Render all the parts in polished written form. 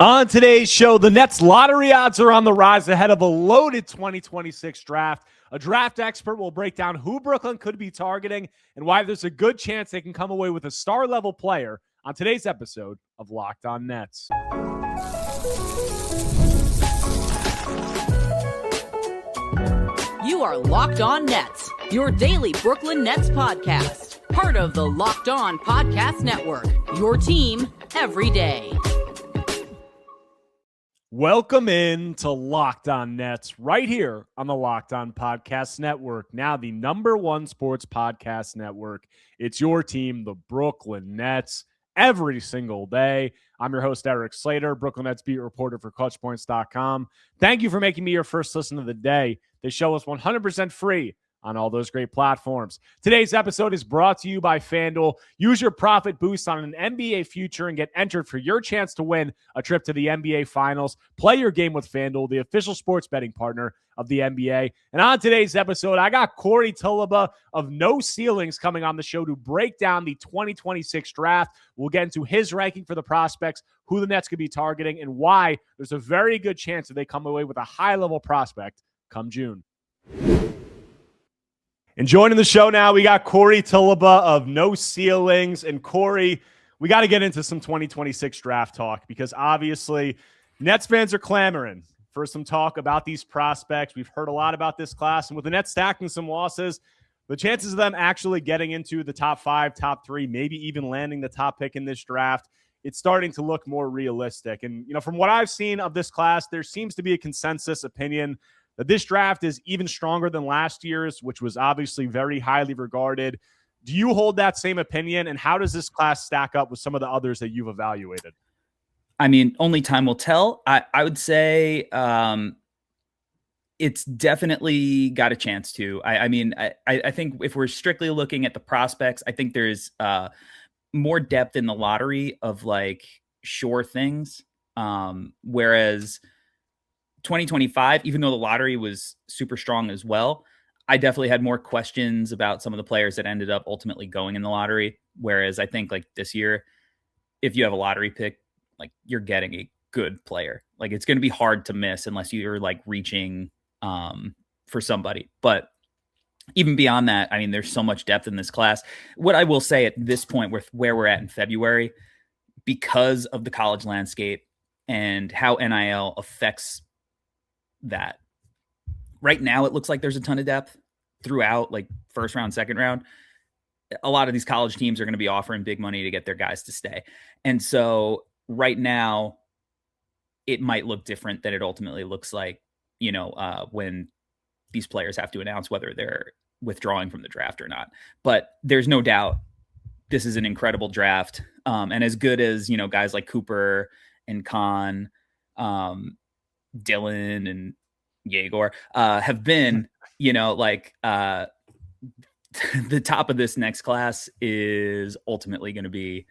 On today's show, the Nets lottery odds are on the rise ahead of a loaded 2026 draft. A draft expert will break down who Brooklyn could be targeting and why there's a good chance they can come away with a star-level player on today's episode of Locked On Nets. You are Locked On Nets, your daily Brooklyn Nets podcast. Part of the Locked On Podcast Network, your team every day. Welcome in to Locked On Nets right here on the Locked On Podcast Network, now the #1 sports podcast network. It's your team, the Brooklyn Nets, every single day. I'm your host, Erik Slater, Brooklyn Nets beat reporter for ClutchPoints.com. Thank you for making me your first listen of the day. This show is 100% free on all those great platforms. Today's episode is brought to you by FanDuel. Use your profit boost on an NBA future and get entered for your chance to win a trip to the NBA Finals. Play your game with FanDuel, the official sports betting partner of the NBA. And on today's episode, I got Corey Tulaba of No Ceilings coming on the show to break down the 2026 draft. We'll get into his ranking for the prospects, who the Nets could be targeting, and why there's a very good chance that they come away with a high-level prospect come June. And joining the show now, we got Corey Tulaba of No Ceilings. And Corey, we got to get into some 2026 draft talk because obviously Nets fans are clamoring for some talk about these prospects. We've heard a lot about this class. And with the Nets stacking some losses, the chances of them actually getting into the top 5, top 3, maybe even landing the top pick in this draft, it's starting to look more realistic. And, from what I've seen of this class, there seems to be a consensus opinion that this draft is even stronger than last year's, which was obviously very highly regarded. Do you hold that same opinion? And how does this class stack up with some of the others that you've evaluated? I mean, only time will tell. I would say it's definitely got a chance to. I think if we're strictly looking at the prospects, I think there's more depth in the lottery of like sure things. Whereas 2025, even though the lottery was super strong as well, I definitely had more questions about some of the players that ended up ultimately going in the lottery. Whereas I think like this year, if you have a lottery pick, like you're getting a good player. Like it's going to be hard to miss unless you're like reaching for somebody. But even beyond that, I mean, there's so much depth in this class. What I will say at this point with where we're at in February, because of the college landscape and how NIL affects that, right now it looks like there's a ton of depth throughout, like first round, second round. A lot of these college teams are going to be offering big money to get their guys to stay. And so right now it might look different than it ultimately looks like, when these players have to announce whether they're withdrawing from the draft or not. But there's no doubt this is an incredible draft. And as good as, guys like Cooper and Khan, Dylan and Yegor have been, the top of this next class is ultimately going to be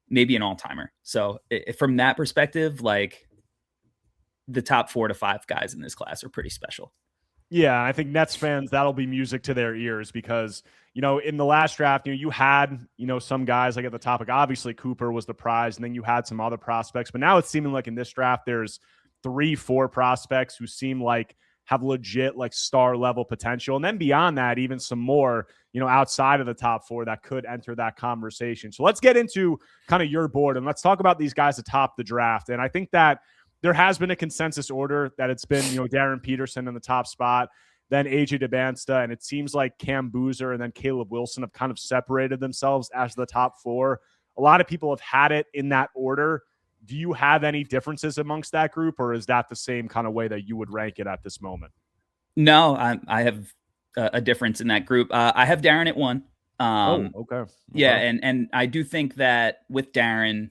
maybe an all-timer. So from that perspective, like the top 4 to 5 guys in this class are pretty special. Yeah, I think Nets fans, that'll be music to their ears because, in the last draft, you had, some guys like at the top, like obviously Cooper was the prize, and then you had some other prospects. But now it's seeming like in this draft, there's 3-4 prospects who seem like have legit like star level potential. And then beyond that, even some more, outside of the top 4 that could enter that conversation. So let's get into kind of your board and let's talk about these guys atop the draft. And I think that there has been a consensus order that it's been, Darren Peterson in the top spot, then AJ Dybantsa, and it seems like Cam Boozer and then Caleb Wilson have kind of separated themselves as the top 4. A lot of people have had it in that order. Do you have any differences amongst that group, or is that the same kind of way that you would rank it at this moment? No, I have a difference in that group. I have Darren at 1. Okay. Yeah, and I do think that with Darren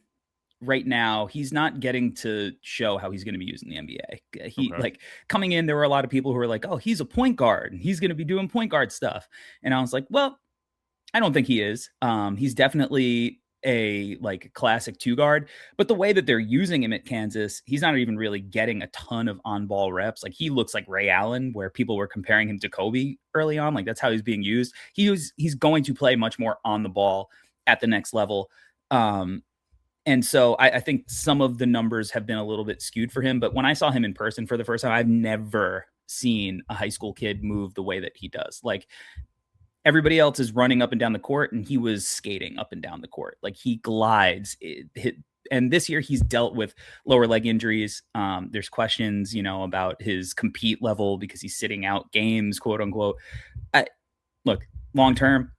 right now, he's not getting to show how he's going to be used in the NBA. Like coming in, there were a lot of people who were like, "Oh, he's a point guard and he's going to be doing point guard stuff," and I was like, "Well, I don't think he is. He's definitely a like classic 2 guard, but the way that they're using him at Kansas, he's not even really getting a ton of on-ball reps. Like he looks like Ray Allen, where people were comparing him to Kobe early on. Like that's how he's being used. He's going to play much more on the ball at the next level. And so I think some of the numbers have been a little bit skewed for him. But when I saw him in person for the first time, I've never seen a high school kid move the way that he does. Like, everybody else is running up and down the court, and he was skating up and down the court. Like, he glides. And this year he's dealt with lower leg injuries. There's questions, about his compete level because he's sitting out games, quote unquote. Look, long term,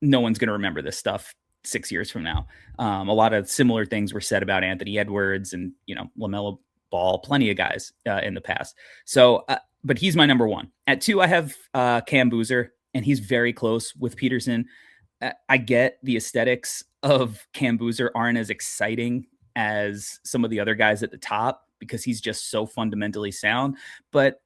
no one's going to remember this stuff 6 years from now. A lot of similar things were said about Anthony Edwards and, LaMelo Ball, plenty of guys in the past. So, but he's my number one. At 2, I have Cam Boozer, and he's very close with Peterson. I get the aesthetics of Cam Boozer aren't as exciting as some of the other guys at the top because he's just so fundamentally sound. But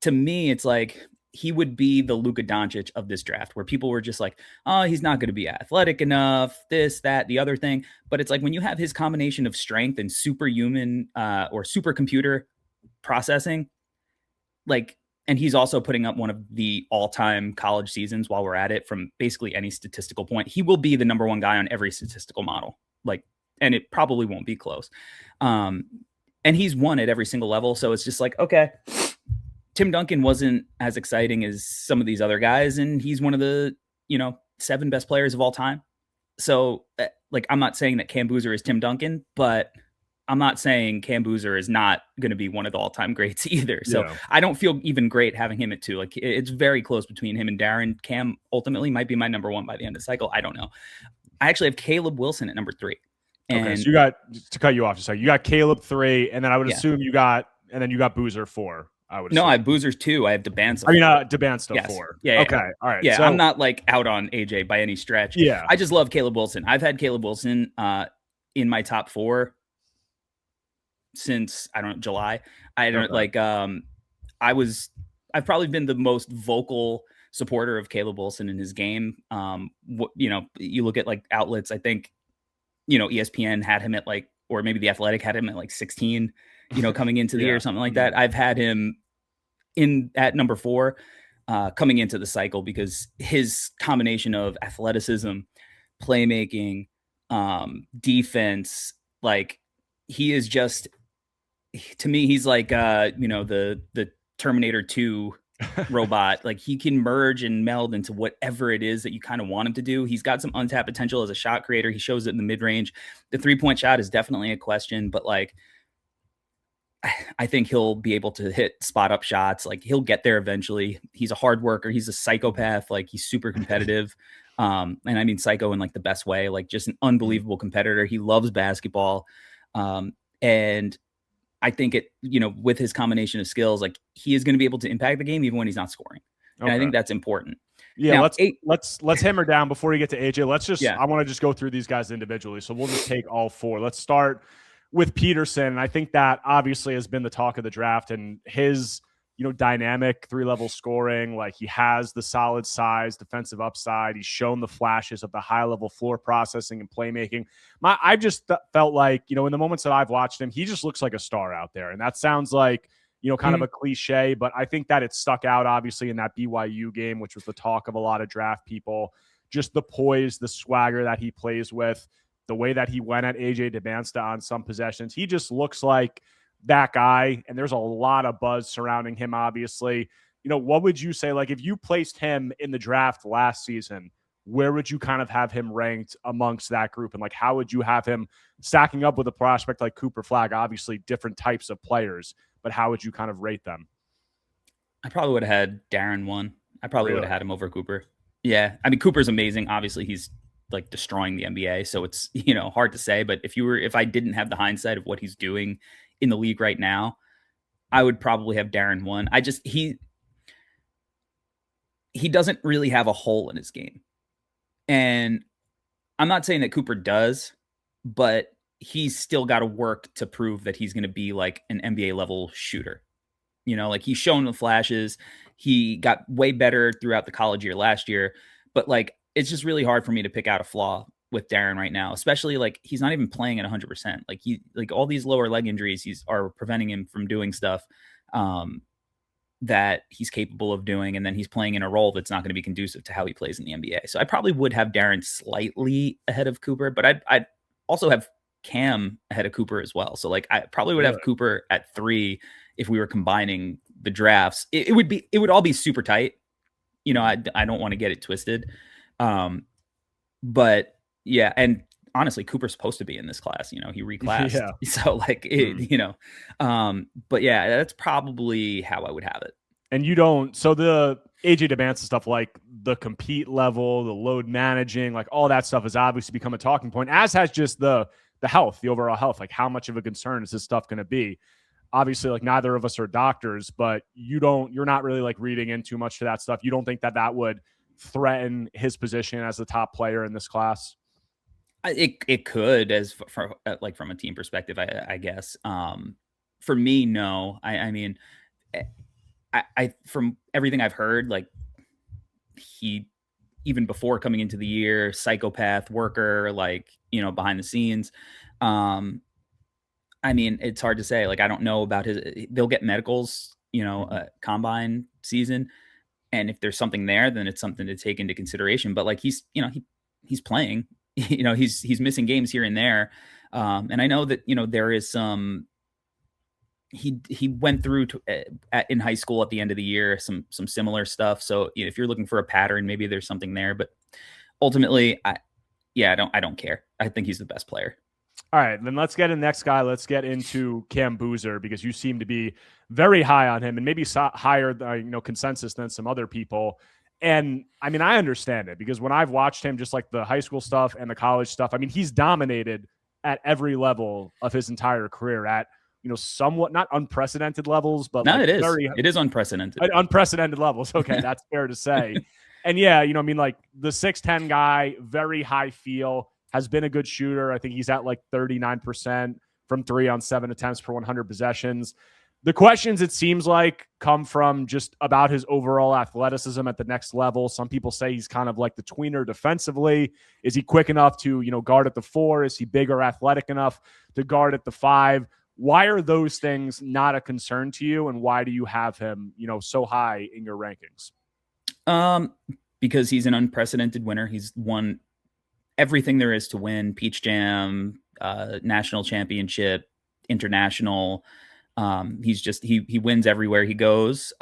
to me, it's like he would be the Luka Doncic of this draft, where people were just like, oh, he's not going to be athletic enough, this, that, the other thing. But it's like when you have his combination of strength and superhuman or supercomputer processing, like, and he's also putting up one of the all-time college seasons while we're at it from basically any statistical point. He will be the number one guy on every statistical model. Like, and it probably won't be close. And he's won at every single level. So it's just like, okay, Tim Duncan wasn't as exciting as some of these other guys. And he's one of the, 7 best players of all time. So like, I'm not saying that Cam Boozer is Tim Duncan, but I'm not saying Cam Boozer is not going to be one of the all-time greats either. So yeah. I don't feel even great having him at 2. Like, it's very close between him and Darren. Cam ultimately might be my number 1 by the end of the cycle. I don't know. I actually have Caleb Wilson at number 3. And okay, so you got, to cut you off, just you got Caleb 3, and then I would assume you got Boozer 4. I would assume. No, I have Boozer's 2. I have Dybantsa. I mean, Dybantsa yes. 4. Yeah. Okay. All right. Yeah. So, I'm not like out on AJ by any stretch. Yeah. I just love Caleb Wilson. I've had Caleb Wilson in my top 4 since July. I've probably been the most vocal supporter of Caleb Wilson in his game. You look at like outlets, I think, ESPN had him at like, or maybe The Athletic had him at like 16, coming into the year or something like that. I've had him at number 4 coming into the cycle because his combination of athleticism, playmaking, defense, like, he is just, to me, he's like, the Terminator 2 robot. Like, he can merge and meld into whatever it is that you kind of want him to do. He's got some untapped potential as a shot creator. He shows it in the mid-range. The 3-point shot is definitely a question, but like, I think he'll be able to hit spot up shots. Like, he'll get there eventually. He's a hard worker. He's a psychopath. Like, he's super competitive. And I mean psycho in like the best way, like just an unbelievable competitor. He loves basketball. And I think with his combination of skills, like, he is going to be able to impact the game even when he's not scoring. And I think that's important. Yeah. Now, let's hammer down before you get to AJ. I want to just go through these guys individually. So we'll just take all 4. Let's start with Peterson. And I think that obviously has been the talk of the draft, and his, dynamic 3-level scoring. Like, he has the solid size, defensive upside. He's shown the flashes of the high-level floor processing and playmaking. I just felt like, in the moments that I've watched him, he just looks like a star out there. And that sounds like, kind of a cliche, but I think that it stuck out, obviously, in that BYU game, which was the talk of a lot of draft people. Just the poise, the swagger that he plays with, the way that he went at AJ Dybantsa on some possessions. He just looks like that guy, and there's a lot of buzz surrounding him, obviously. What would you say, like, if you placed him in the draft last season, where would you kind of have him ranked amongst that group? And like, how would you have him stacking up with a prospect like Cooper Flagg? Obviously different types of players, but how would you kind of rate them? I probably would have had Darren 1. I probably would have had him over Cooper. Yeah. I mean, Cooper's amazing. Obviously he's like destroying the NBA. So it's, hard to say, but if I didn't have the hindsight of what he's doing in the league right now, I would probably have Darren 1. He doesn't really have a hole in his game. And I'm not saying that Cooper does, but he's still got to work to prove that he's going to be like an NBA level shooter. Like, he's shown the flashes. He got way better throughout the college year last year, but like, it's just really hard for me to pick out a flaw with Darren right now, especially like, he's not even playing at 100%. Like, all these lower leg injuries are preventing him from doing stuff that he's capable of doing. And then he's playing in a role that's not going to be conducive to how he plays in the NBA. So I probably would have Darren slightly ahead of Cooper, but I'd also have Cam ahead of Cooper as well. So like I probably would have Cooper at 3 if we were combining the drafts. It would all be super tight. You know, I don't want to get it twisted. But yeah, and honestly, Cooper's supposed to be in this class. You know, he reclassed. Yeah. So like, you know, but yeah, that's probably how I would have it. And you don't, so the AJ Dybantsa stuff, like the compete level, the load managing, like all that stuff has obviously become a talking point, as has just the health, the overall health. Like how much of a concern is this stuff going to be? Obviously, like neither of us are doctors, but you're not really like reading in too much to that stuff. You don't think that would threaten his position as the top player in this class? It could, from a team perspective, I guess. For me, no. I mean, I from everything I've heard, like he, even before coming into the year, psychopath worker, like, you know, behind the scenes. I mean, it's hard to say. Like, I don't know about they'll get medicals, you know, combine season. And if there's something there, then it's something to take into consideration. But like, he's playing, you know, he's missing games here and there. And I know that, you know, there is some, he went through in high school at the end of the year, some similar stuff. So you know, if you're looking for a pattern, maybe there's something there, but ultimately I don't care. I think he's the best player. All right, then let's get in the next guy. Let's get into Cam Boozer, because you seem to be very high on him, and maybe higher, consensus than some other people. And I mean, I understand it, because when I've watched him, just like the high school stuff and the college stuff, I mean, he's dominated at every level of his entire career at, you know, somewhat not unprecedented levels, but no, like it is unprecedented. Unprecedented levels. Okay, that's fair to say. And yeah, you know, I mean, like the 6'10" guy, very high feel, has been a good shooter. I think he's at like 39% from 3 on 7 attempts per 100 possessions. The questions, it seems like, come from just about his overall athleticism at the next level. Some people say he's kind of like the tweener defensively. Is he quick enough to, you know, guard at the 4? Is he big or athletic enough to guard at the 5? Why are those things not a concern to you? And why do you have him, you know, so high in your rankings? Because he's an unprecedented winner. He's won everything there is to win: Peach Jam, national championship, international. He wins everywhere he goes.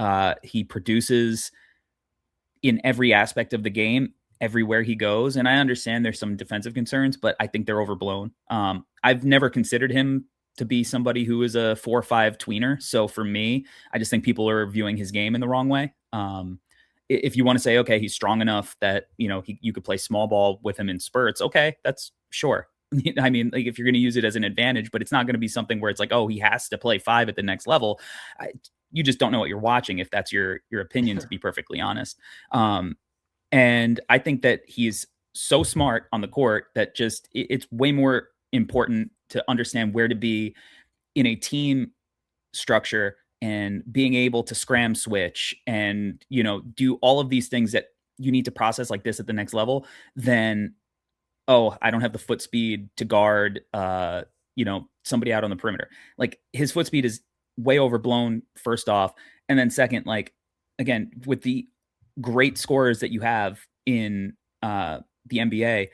He produces in every aspect of the game everywhere he goes. And I understand there's some defensive concerns, but I think they're overblown. I've never considered him to be somebody who is a 4-5 tweener. So for me, I just think people are viewing his game in the wrong way. If you want to say, okay, he's strong enough that, you know, you could play small ball with him in spurts. Okay, that's sure. I mean, like if you're going to use it as an advantage, but it's not going to be something where it's like, oh, he has to play 5 at the next level. You just don't know what you're watching, if that's your opinion, to be perfectly honest. And I think that he's so smart on the court that just it's way more important to understand where to be in a team structure and being able to scram switch and, you know, do all of these things that you need to process like this at the next level than, oh, I don't have the foot speed to guard, you know, somebody out on the perimeter. Like his foot speed is way overblown, first off. And then second, like, again, with the great scorers that you have in the NBA,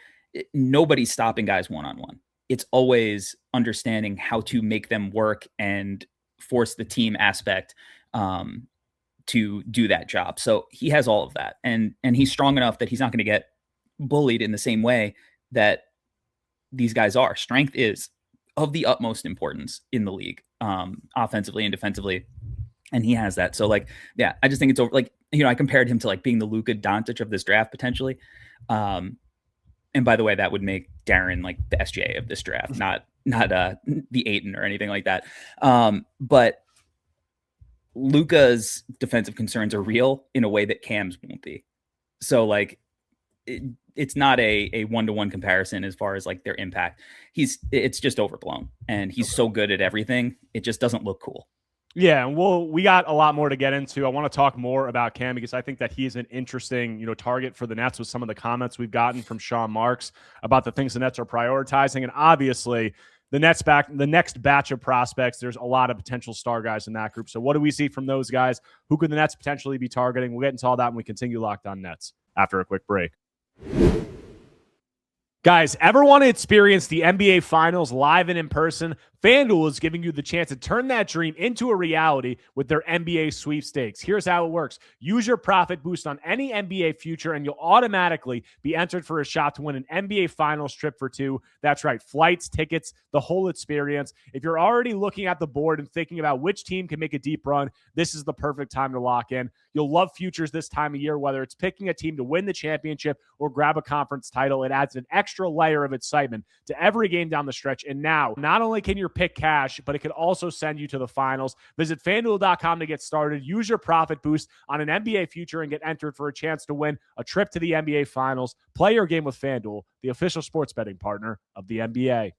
nobody's stopping guys one-on-one. It's always understanding how to make them work and force the team aspect to do that job. So he has all of that. And he's strong enough that he's not going to get bullied in the same way that these guys are. Strength is of the utmost importance in the league, offensively and defensively. And he has that. So like, yeah, I just think it's over. Like, you know, I compared him to like being the Luka Doncic of this draft potentially. And by the way, that would make Darren like the SGA of this draft, not the Ayton or anything like that. But Luka's defensive concerns are real in a way that Cam's won't be. So like, it's not a one-to-one comparison as far as like their impact. It's just overblown, and he's so good at everything. It just doesn't look cool. Yeah, well, we got a lot more to get into. I want to talk more about Cam because I think that he's an interesting, you know, target for the Nets with some of the comments we've gotten from Sean Marks about the things the Nets are prioritizing. And obviously, the next batch of prospects, there's a lot of potential star guys in that group. So what do we see from those guys? Who could the Nets potentially be targeting? We'll get into all that when we continue Locked On Nets after a quick break. Guys, ever want to experience the NBA Finals live and in person? FanDuel is giving you the chance to turn that dream into a reality with their NBA sweepstakes. Here's how it works. Use your profit boost on any NBA future, and you'll automatically be entered for a shot to win an NBA Finals trip for two. That's right, flights, tickets, the whole experience. If you're already looking at the board and thinking about which team can make a deep run, this is the perfect time to lock in. You'll love futures this time of year, whether it's picking a team to win the championship or grab a conference title. It adds an extra layer of excitement to every game down the stretch. And now, not only can your pick cash, but it can also send you to the finals. Visit FanDuel.com to get started. Use your profit boost on an NBA future and get entered for a chance to win a trip to the NBA Finals. Play your game with FanDuel, the official sports betting partner of the NBA.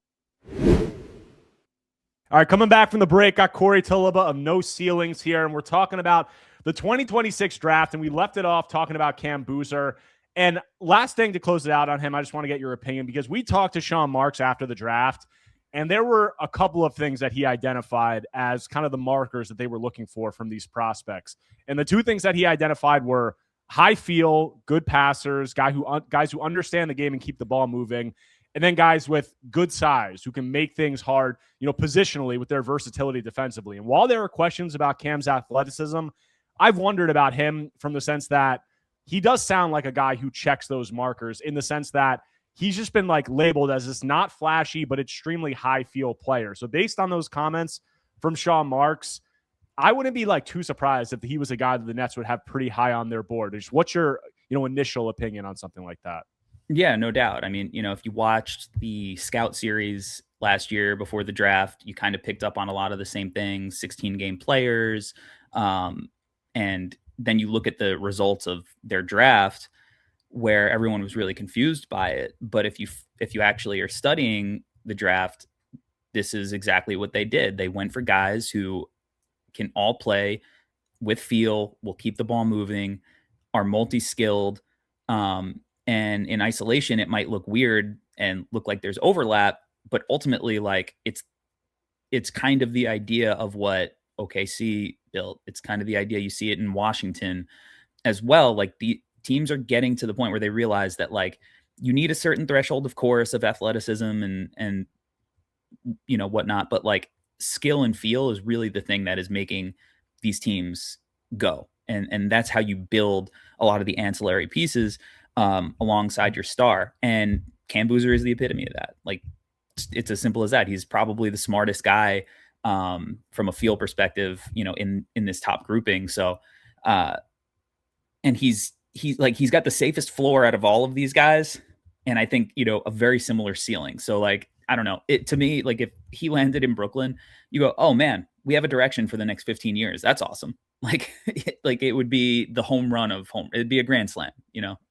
All right, coming back from the break, got Corey Tulaba of No Ceilings here, and we're talking about the 2026 draft, and we left it off talking about Cam Boozer. And last thing to close it out on him, I just want to get your opinion, because we talked to Sean Marks after the draft, and there were a couple of things that he identified as kind of the markers that they were looking for from these prospects. And the two things that he identified were high feel, good passers, guys who understand the game and keep the ball moving, and then guys with good size who can make things hard, positionally with their versatility defensively. And while there are questions about Cam's athleticism, I've wondered about him from the sense that he does sound like a guy who checks those markers, in the sense that he's just been labeled as this not flashy but extremely high feel player. So based on those comments from Sean Marks, I wouldn't be too surprised if he was a guy that the Nets would have pretty high on their board. Just what's your initial opinion on something like that? Yeah, no doubt. I mean, if you watched the scout series last year before the draft, you kind of picked up on a lot of the same things, 16-game players. And then you look at the results of their draft, where everyone was really confused by it. But if you actually are studying the draft, this is exactly what they did. They went for guys who can all play with feel, will keep the ball moving, are multi-skilled. And in isolation, it might look weird and look like there's overlap, but ultimately, it's kind of the idea of what OKC built. It's kind of the idea, you see it in Washington as well. The teams are getting to the point where they realize that you need a certain threshold, of course, of athleticism and whatnot, but skill and feel is really the thing that is making these teams go. And that's how you build a lot of the ancillary pieces alongside your star. And Cam Boozer is the epitome of that. It's as simple as that. He's probably the smartest guy from a feel perspective, in this top grouping. So, and he's got the safest floor out of all of these guys. And I think, a very similar ceiling. So I don't know, to me, if he landed in Brooklyn, you go, oh man, we have a direction for the next 15 years. That's awesome. It would be the home run of home. It'd be a grand slam.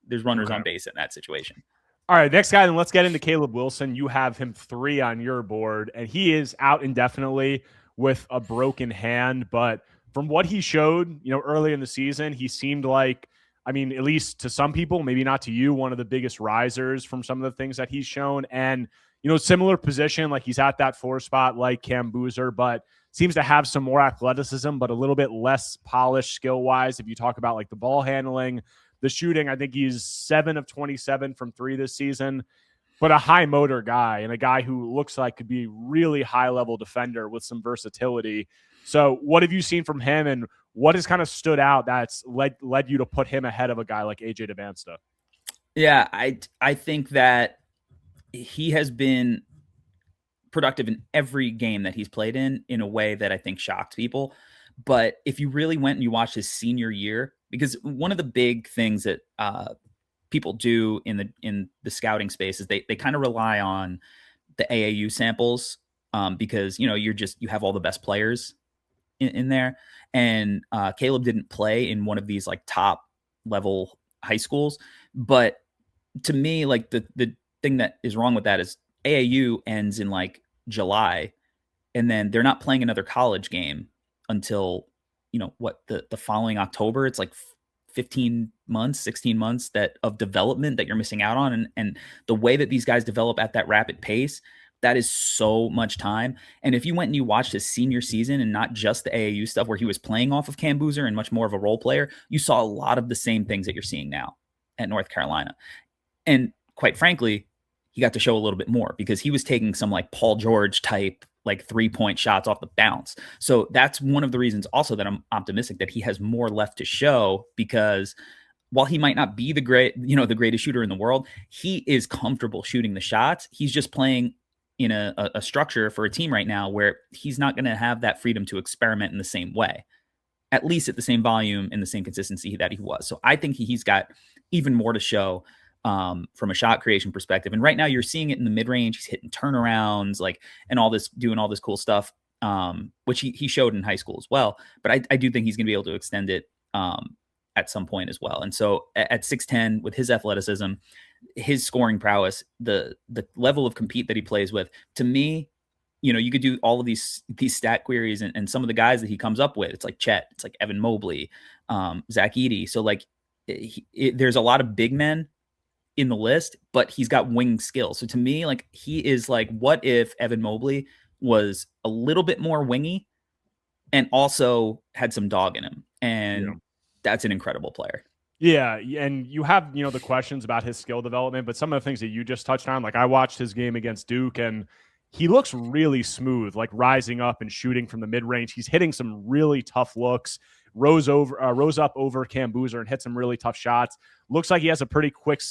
There's runners on base in that situation. All right, next guy, then let's get into Caleb Wilson. You have him 3 on your board, and he is out indefinitely with a broken hand. But from what he showed, early in the season, he seemed like, at least to some people, maybe not to you, one of the biggest risers from some of the things that he's shown. And, similar position, he's at that 4 spot like Cam Boozer, but seems to have some more athleticism, but a little bit less polished skill-wise. If you talk about the ball handling, the shooting, I think he's 7 of 27 from 3 this season, but a high motor guy and a guy who looks like could be really high-level defender with some versatility. So what have you seen from him, and what has kind of stood out that's led you to put him ahead of a guy like AJ Dybantsa? Yeah, I think that he has been productive in every game that he's played in a way that I think shocked people. But if you really went and you watched his senior year, because one of the big things that people do in the scouting space is they kind of rely on the AAU samples because you have all the best players in there. And Caleb didn't play in one of these top level high schools, but to me, the thing that is wrong with that is AAU ends in July, and then they're not playing another college game until the following October. It's 15 months, 16 months of development that you're missing out on. And the way that these guys develop at that rapid pace, that is so much time. And if you went and you watched his senior season and not just the AAU stuff where he was playing off of Cam Boozer and much more of a role player, you saw a lot of the same things that you're seeing now at North Carolina. And quite frankly, he got to show a little bit more because he was taking some like Paul George type, like 3-point shots off the bounce. So that's one of the reasons also that I'm optimistic that he has more left to show, because while he might not be the greatest shooter in the world, he is comfortable shooting the shots. He's just playing in a structure for a team right now where he's not going to have that freedom to experiment in the same way, at least at the same volume and the same consistency that he was. So I think he's got even more to show from a shot creation perspective. And right now you're seeing it in the mid-range. He's hitting turnarounds, and all this, doing all this cool stuff, which he showed in high school as well. But I do think he's going to be able to extend it at some point as well. And so at 6'10", with his athleticism, his scoring prowess, the level of compete that he plays with, to me, you could do all of these stat queries and some of the guys that he comes up with. It's like Chet, it's like Evan Mobley, Zach Edey. So there's a lot of big men in the list, but he's got wing skills. So to me, he is what if Evan Mobley was a little bit more wingy and also had some dog in him? And that's an incredible player. Yeah, and you have, the questions about his skill development, but some of the things that you just touched on, I watched his game against Duke, and he looks really smooth, rising up and shooting from the mid-range. He's hitting some really tough looks, rose up over Cam Boozer and hit some really tough shots. Looks like he has a pretty quick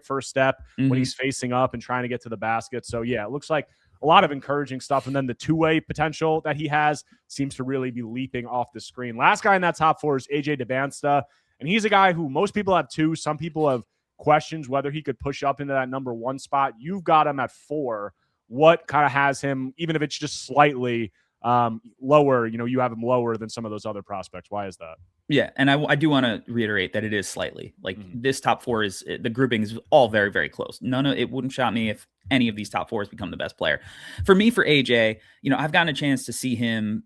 first step when he's facing up and trying to get to the basket. So, yeah, it looks like a lot of encouraging stuff. And then the two-way potential that he has seems to really be leaping off the screen. Last guy in that top four is AJ Dybantsa. And he's a guy who most people have 2. Some people have questions whether he could push up into that number 1 spot. You've got him at 4. What kind of has him, even if it's just slightly lower, you have him lower than some of those other prospects? Why is that? Yeah, and I do want to reiterate that it is slightly. This top 4 is, the grouping is all very, very close. It wouldn't shock me if any of these top 4s become the best player. For me, for AJ, I've gotten a chance to see him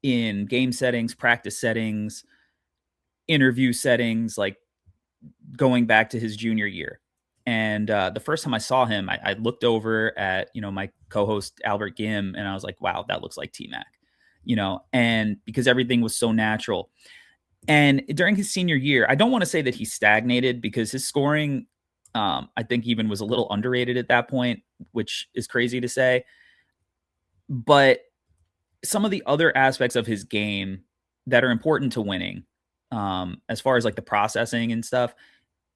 in game settings, practice settings, interview settings, going back to his junior year. And the first time I saw him, I looked over at, my co-host Albert Gim, and I was like, wow, that looks like T-Mac, and because everything was so natural. And during his senior year, I don't want to say that he stagnated, because his scoring, I think, even was a little underrated at that point, which is crazy to say. But some of the other aspects of his game that are important to winning, as far as the processing and stuff,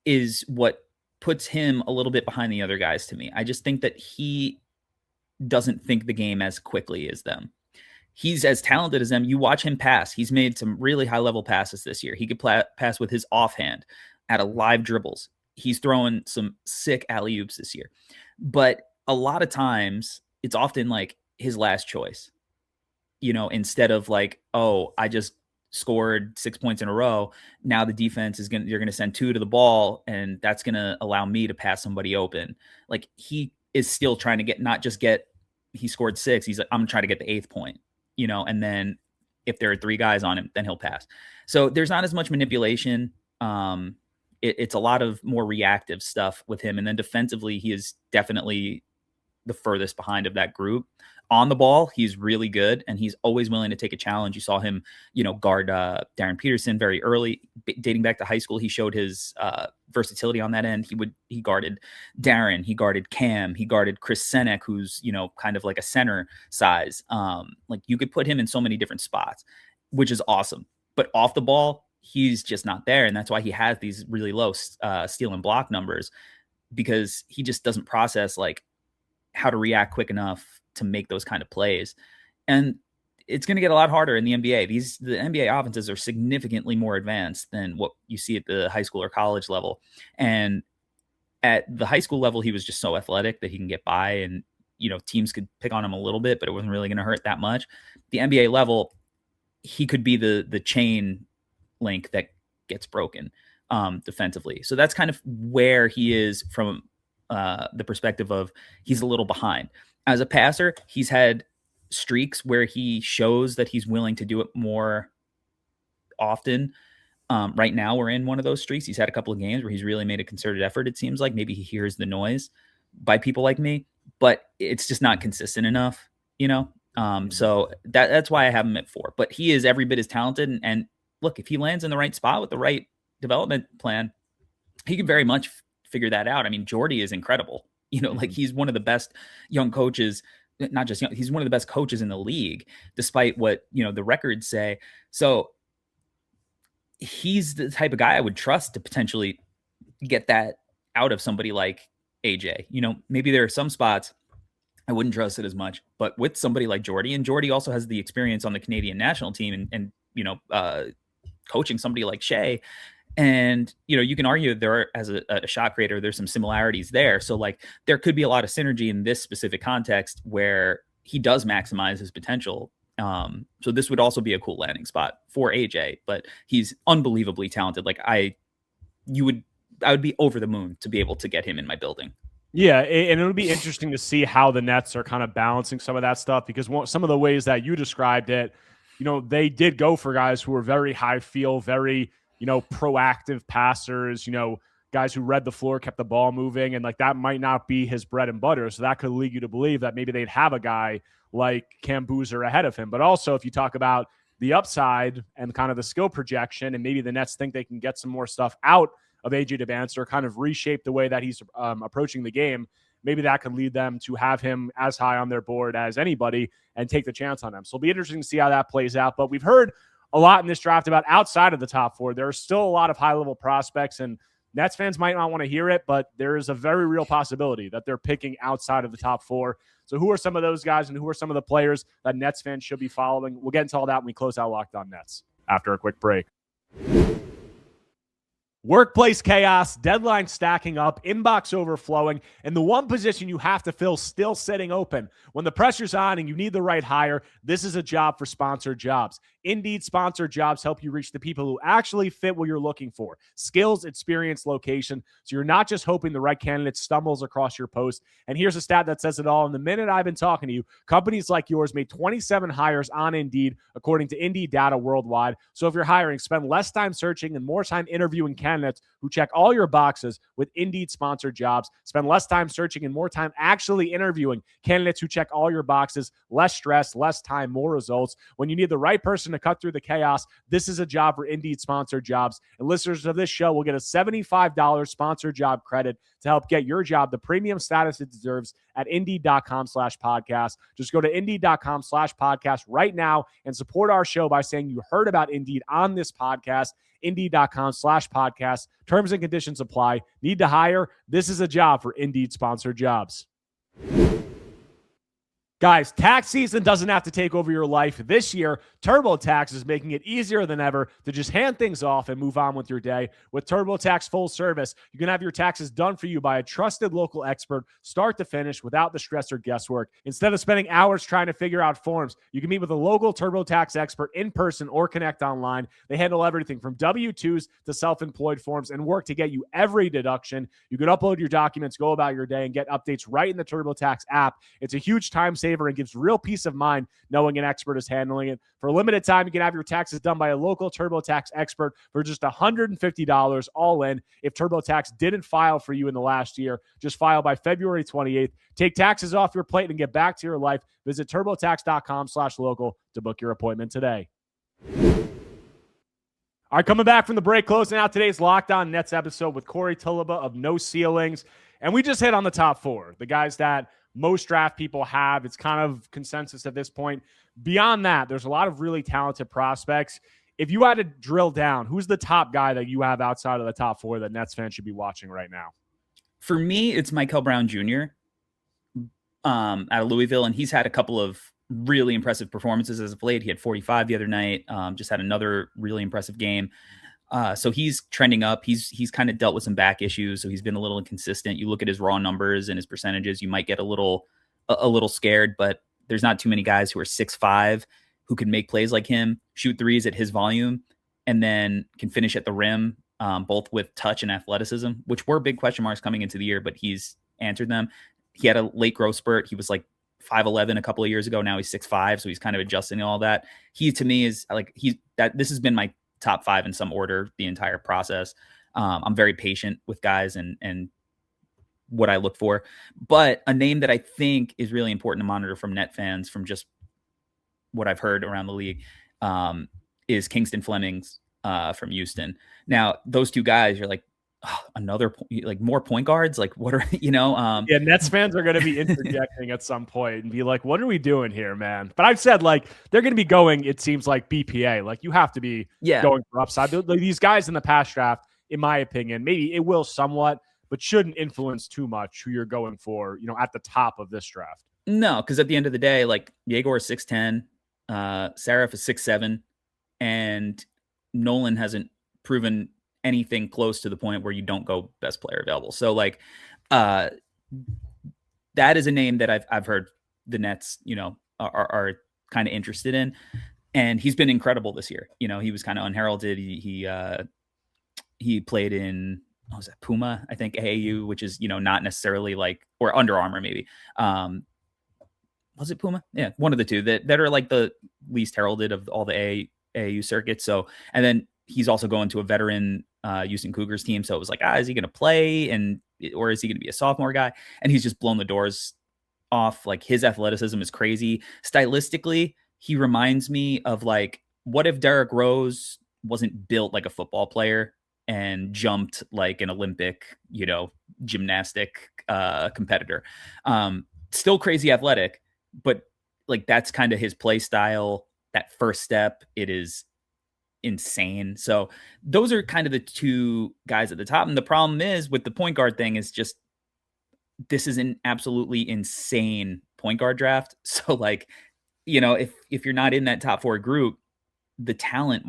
is what puts him a little bit behind the other guys to me. I just think that he doesn't think the game as quickly as them. He's as talented as them. You watch him pass. He's made some really high-level passes this year. He could pass with his offhand at a live dribbles. He's throwing some sick alley-oops this year. But a lot of times, it's often his last choice. Instead of oh, I just scored 6 points in a row. Now the defense you're going to send 2 to the ball, and that's going to allow me to pass somebody open. He is still trying to he scored 6. He's I'm trying to get the 8th point, and then if there are 3 guys on him, then he'll pass. So there's not as much manipulation. It's a lot of more reactive stuff with him. And then defensively, he is definitely the furthest behind of that group. On the ball, he's really good, and he's always willing to take a challenge. You saw him, guard Darren Peterson very early, dating back to high school. He showed his versatility on that end. He guarded Darren, he guarded Cam, he guarded Chris Senek, who's kind of like a center size. You could put him in so many different spots, which is awesome. But off the ball, he's just not there, and that's why he has these really low steal and block numbers, because he just doesn't process how to react quick enough to make those kind of plays. And it's going to get a lot harder in the NBA. The NBA offenses are significantly more advanced than what you see at the high school or college level. And at the high school level, he was just so athletic that he can get by, and, teams could pick on him a little bit, but it wasn't really going to hurt that much. The NBA level, he could be the chain link that gets broken defensively. So that's kind of where he is from the perspective of he's a little behind. As a passer, he's had streaks where he shows that he's willing to do it more often. Right now, we're in one of those streaks. He's had a couple of games where he's really made a concerted effort. It seems like maybe he hears the noise by people like me, but it's just not consistent enough, So that's why I have him at 4. But he is every bit as talented. And look, if he lands in the right spot with the right development plan, he could very much figure that out. I mean, Jordy is incredible. Like he's one of the best young coaches, not just young, he's one of the best coaches in the league, despite what, the records say. So he's the type of guy I would trust to potentially get that out of somebody like AJ. Maybe there are some spots I wouldn't trust it as much, but with somebody like Jordy, and Jordy also has the experience on the Canadian national team and coaching somebody like Shea. And, you can argue there as a shot creator, there's some similarities there. So like there could be a lot of synergy in this specific context where he does maximize his potential. So this would also be a cool landing spot for AJ, but he's unbelievably talented. Like I would be over the moon to be able to get him in my building. Yeah, and it'll be interesting to see how the Nets are kind of balancing some of that stuff, because some of the ways that you described it, they did go for guys who were very high feel, very, proactive passers, guys who read the floor, kept the ball moving, and like that might not be his bread and butter. So that could lead you to believe that maybe they'd have a guy like Cam Boozer ahead of him. But also if you talk about the upside and kind of the skill projection, and maybe the Nets think they can get some more stuff out of AJ Dybantsa or kind of reshape the way that he's approaching the game, maybe that could lead them to have him as high on their board as anybody and take the chance on him. So it'll be interesting to see how that plays out. But we've heard a lot in this draft about outside of the top four. There are still a lot of high-level prospects, and Nets fans might not want to hear it, but there is a very real possibility that they're picking outside of the top four. So who are some of those guys, and who are some of the players that Nets fans should be following? We'll get into all that when we close out Locked On Nets after a quick break. Workplace chaos, deadline stacking up, inbox overflowing, and the one position you have to fill still sitting open. When the pressure's on and you need the right hire, this is a job for Sponsored Jobs. Indeed, Sponsored Jobs help you reach the people who actually fit what you're looking for. Skills, experience, location. So you're not just hoping the right candidate stumbles across your post. And here's a stat that says it all. In the minute I've been talking to you, companies like yours made 27 hires on Indeed, according to Indeed data worldwide. So if you're hiring, spend less time searching and more time interviewing candidates who check all your boxes with Indeed Sponsored Jobs. Spend less time searching and more time actually interviewing candidates who check all your boxes. Less stress, less time, more results. When you need the right person to cut through the chaos, this is a job for Indeed Sponsored Jobs. And listeners of this show will get a $75 sponsored job credit to help get your job the premium status it deserves at Indeed.com/podcast. Just go to Indeed.com/podcast right now and support our show by saying you heard about Indeed on this podcast. Indeed.com/podcast. Terms and conditions apply. Need to hire? This is a job for Indeed Sponsored Jobs. Guys, tax season doesn't have to take over your life. This year, TurboTax is making it easier than ever to just hand things off and move on with your day. With TurboTax Full Service, you can have your taxes done for you by a trusted local expert, start to finish, without the stress or guesswork. Instead of spending hours trying to figure out forms, you can meet with a local TurboTax expert in person or connect online. They handle everything from W-2s to self-employed forms and work to get you every deduction. You can upload your documents, go about your day, and get updates right in the TurboTax app. It's a huge time saver and gives real peace of mind knowing an expert is handling it. For a limited time, you can have your taxes done by a local TurboTax expert for just $150 all in. If TurboTax didn't file for you in the last year, just file by February 28th. Take taxes off your plate and get back to your life. Visit TurboTax.com/local to book your appointment today. All right, coming back from the break, closing out today's Locked On Nets episode with Corey Tulaba of No Ceilings. And we just hit on the top four, the guys that most draft people have. It's kind of consensus at this point. Beyond that, there's a lot of really talented prospects. If you had to drill down, who's the top guy that you have outside of the top four that Nets fans should be watching right now? For me, it's Michael Brown Jr. Out of Louisville, and he's had a couple of really impressive performances as of late. He had 45 the other night, just had another really impressive game. So he's trending up. He's kind of dealt with some back issues, so he's been a little inconsistent. You look at his raw numbers and his percentages, you might get a little scared, but there's not too many guys who are 6'5" who can make plays like him, shoot threes at his volume, and then can finish at the rim, both with touch and athleticism, which were big question marks coming into the year, but he's answered them. He had a late growth spurt. He was like 5'11" a couple of years ago. Now he's 6'5", so he's kind of adjusting all that. He, to me, is like this has been my top five in some order the entire process. I'm very patient with guys and what I look for. But a name that I think is really important to monitor from Net fans, from just what I've heard around the league, is Kingston Flemings from Houston. Now, those two guys, you're like, another like more point guards. Like what are Yeah, Nets fans are going to be interjecting at some point and be like, "What are we doing here, man?" But I've said like they're going to be going. It seems like BPA. Like you have to be going for upside. These guys in the past draft, in my opinion, maybe it will somewhat, but shouldn't influence too much who you're going for. At the top of this draft. No, because at the end of the day, like Yegor is 6'10", Sarif is 6'7", and Nolan hasn't proven anything close to the point where you don't go best player available. So like that is a name that I've heard the Nets, are kind of interested in, and he's been incredible this year. He was kind of unheralded. He played in was that Puma, I think AAU, which is not necessarily like, or Under Armour maybe. Was it Puma? Yeah, one of the two that are like the least heralded of all the AAU circuits. So, and then he's also going to a veteran Houston Cougars team. So it was like, is he going to play or is he going to be a sophomore guy? And he's just blown the doors off. Like his athleticism is crazy. Stylistically, he reminds me of like, what if Derrick Rose wasn't built like a football player and jumped like an Olympic, gymnastic competitor? Still crazy athletic, but like that's kind of his play style. That first step, it is insane. So those are kind of the two guys at the top. And the problem is with the point guard thing is just, this is an absolutely insane point guard draft. So like, if you're not in that top 4 group, the talent,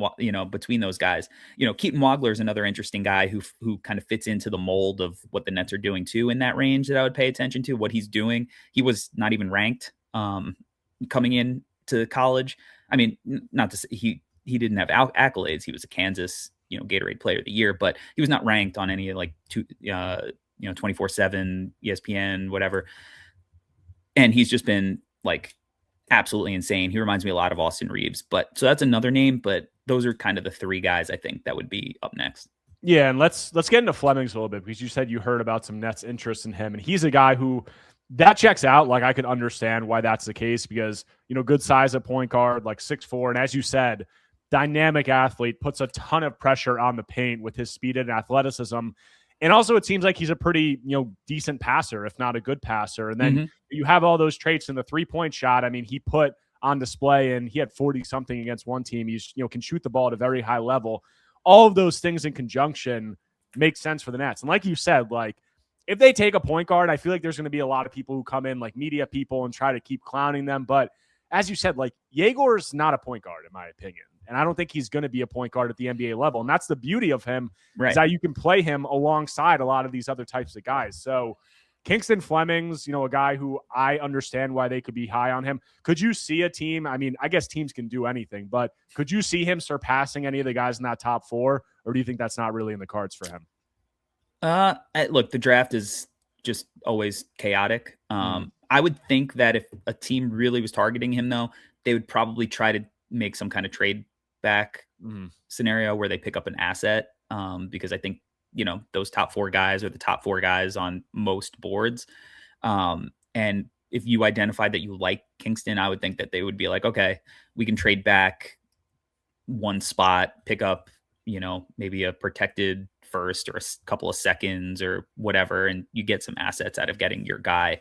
between those guys, Keaton Wagler is another interesting guy who kind of fits into the mold of what the Nets are doing too in that range that I would pay attention to. What he's doing, he was not even ranked coming in to college. I mean, not to say he didn't have accolades. He was a Kansas, Gatorade Player of the Year, but he was not ranked on any like 24/7 ESPN, whatever. And he's just been like absolutely insane. He reminds me a lot of Austin Reeves, so that's another name, but those are kind of the 3 guys I think that would be up next. Yeah. And let's get into Flemings a little bit, because you said you heard about some Nets interest in him, and he's a guy who that checks out. Like I could understand why that's the case, because, good size at point guard, like 6'4". And as you said, dynamic athlete, puts a ton of pressure on the paint with his speed and athleticism. And also it seems like he's a pretty, decent passer, if not a good passer. And then you have all those traits in the 3-point shot. I mean, he put on display, and he had 40 something against one team. He's, can shoot the ball at a very high level. All of those things in conjunction make sense for the Nets. And like you said, like if they take a point guard, I feel like there's going to be a lot of people who come in, like media people, and try to keep clowning them. But as you said, like Yegor's not a point guard, in my opinion. And I don't think he's going to be a point guard at the NBA level. And that's the beauty of him, is that you can play him alongside a lot of these other types of guys. So Kingston Flemings, a guy who I understand why they could be high on him. Could you see a team? I mean, I guess teams can do anything, but could you see him surpassing any of the guys in that top 4? Or do you think that's not really in the cards for him? Look, the draft is just always chaotic. I would think that if a team really was targeting him, though, they would probably try to make some kind of trade back scenario where they pick up an asset, because I think those top 4 guys are the top 4 guys on most boards, and if you identified that you like Kingston, I would think that they would be like, okay, we can trade back one spot, pick up maybe a protected first or a couple of seconds or whatever, and you get some assets out of getting your guy,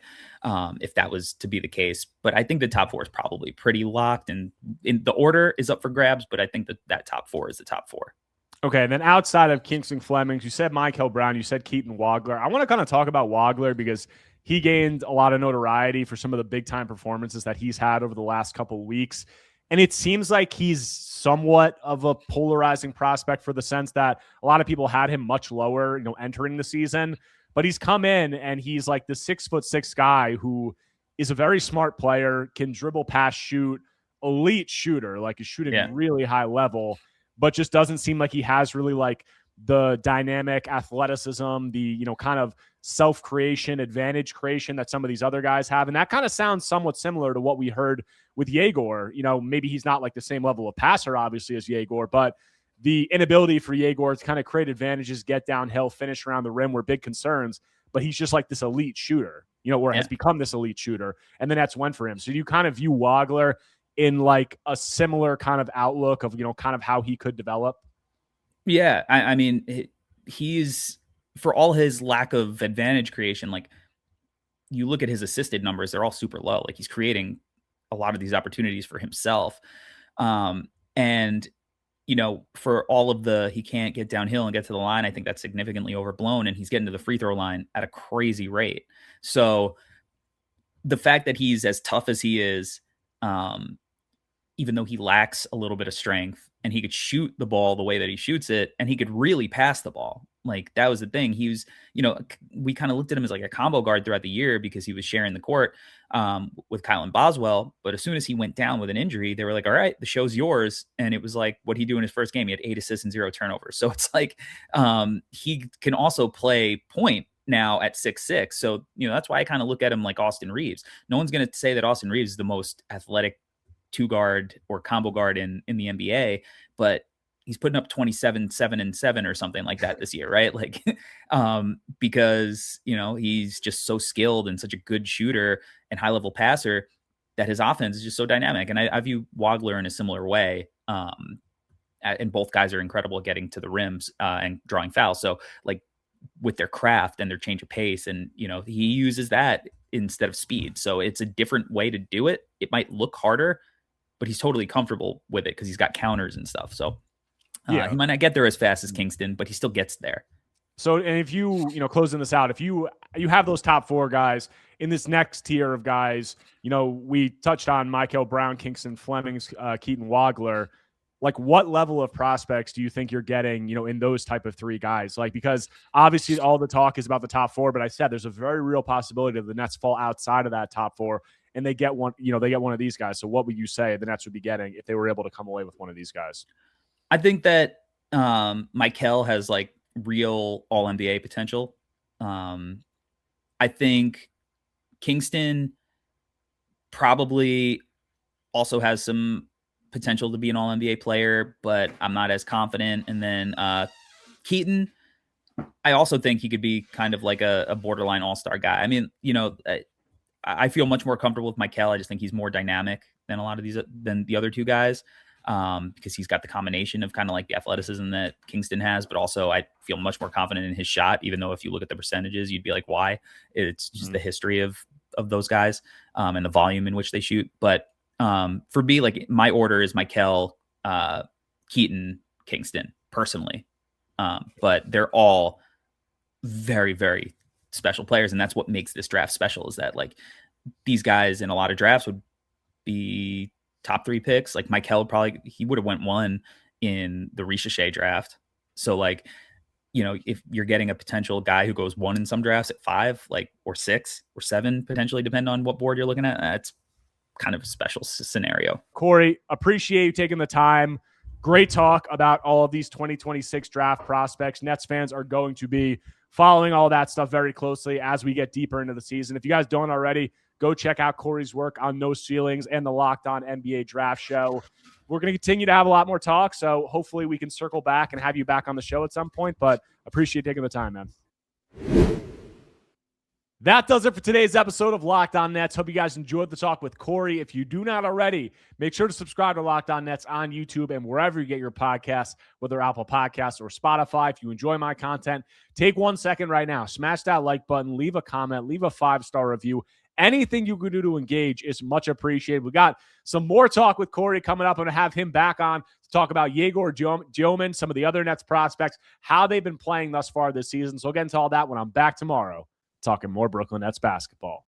if that was to be the case. But I think the top 4 is probably pretty locked, and in the order is up for grabs, but I think that top 4 is the top 4. Okay, and then outside of Kingston Flemings, you said Michael Brown, you said Keaton Wagler. I want to kind of talk about Wagler, because he gained a lot of notoriety for some of the big-time performances that he's had over the last couple of weeks. And it seems like he's somewhat of a polarizing prospect, for the sense that a lot of people had him much lower, entering the season. But he's come in, and he's like the 6'6" guy who is a very smart player, can dribble, pass, shoot, elite shooter, like is shooting really high level, but just doesn't seem like he has really like the dynamic athleticism, the, kind of self-creation, advantage creation that some of these other guys have. And that kind of sounds somewhat similar to what we heard with Yegor. Maybe he's not like the same level of passer, obviously, as Yegor, but the inability for Yegor to kind of create advantages, get downhill, finish around the rim were big concerns. But he's just like this elite shooter, or has become this elite shooter. And the Nets went for him. So do you kind of view Wagler in like a similar kind of outlook of, kind of how he could develop? Yeah. I mean, he's for all his lack of advantage creation, like you look at his assisted numbers, they're all super low. Like he's creating a lot of these opportunities for himself. And, you know, for all of the, he can't get downhill and get to the line, I think that's significantly overblown, and he's getting to the free throw line at a crazy rate. So the fact that he's as tough as he is, even though he lacks a little bit of strength, and he could shoot the ball the way that he shoots it, and he could really pass the ball. Like that was the thing. He was, you know, we kind of looked at him as like a combo guard throughout the year because he was sharing the court with Kyle and Boswell. But as soon as he went down with an injury, they were like, all right, the show's yours. And it was like, what he do in his first game? He had 8 assists and 0 turnovers. So it's like he can also play point now at 6'6". So, you know, that's why I kind of look at him like Austin Reeves. No one's going to say that Austin Reeves is the most athletic 2-guard or combo guard in the NBA, but he's putting up 27, 7 and 7 or something like that this year, right? Like, because, you know, he's just so skilled and such a good shooter and high level passer that his offense is just so dynamic. And I view Wagler in a similar way. And both guys are incredible at getting to the rims and drawing fouls. So like with their craft and their change of pace, and, you know, he uses that instead of speed. So it's a different way to do it. It might look harder, but he's totally comfortable with it because he's got counters and stuff. So he might not get there as fast as Kingston, but he still gets there. So, and if you know, closing this out, if you have those top 4 guys in this next tier of guys, you know, we touched on Michael Brown, Kingston, Flemings, Keaton, Wagler. Like, what level of prospects do you think you're getting, you know, in those type of 3 guys? Like, because obviously all the talk is about the top 4, but I said there's a very real possibility that the Nets fall outside of that top 4 and they get one, you know, they get one of these guys. So what would you say the Nets would be getting if they were able to come away with one of these guys? I think that Michael has like real all NBA potential. I think Kingston probably also has some potential to be an all NBA player, but I'm not as confident. And then Keaton, I also think he could be kind of like a borderline all-star guy. I mean, you know, I feel much more comfortable with Michael. I just think he's more dynamic than a lot of these, than the other 2 guys. Because he's got the combination of kind of like the athleticism that Kingston has, but also I feel much more confident in his shot, even though if you look at the percentages, you'd be like, why? It's just the history of those guys and the volume in which they shoot. But for me, like my order is Michael, Keaton, Kingston, personally. But they're all very, very special players. And that's what makes this draft special, is that like these guys in a lot of drafts would be top 3 picks. Like Michael he would have went 1 in the Ricochet draft. So like, you know, if you're getting a potential guy who goes 1 in some drafts at 5, like, or 6 or 7, potentially, depending on what board you're looking at, that's kind of a special scenario. Corey, appreciate you taking the time. Great talk about all of these 2026 draft prospects. Nets fans are going to be following all that stuff very closely as we get deeper into the season. If you guys don't already, go check out Corey's work on No Ceilings and the Locked On NBA Draft Show. We're going to continue to have a lot more talk, so hopefully we can circle back and have you back on the show at some point, but appreciate taking the time, man. That does it for today's episode of Locked On Nets. Hope you guys enjoyed the talk with Corey. If you do not already, make sure to subscribe to Locked On Nets on YouTube and wherever you get your podcasts, whether Apple Podcasts or Spotify. If you enjoy my content, take 1 second right now. Smash that like button, leave a comment, leave a 5-star review. Anything you can do to engage is much appreciated. We got some more talk with Corey coming up. I'm going to have him back on to talk about Yegor Djoman, some of the other Nets prospects, how they've been playing thus far this season. So we'll get into all that when I'm back tomorrow, talking more Brooklyn Nets basketball.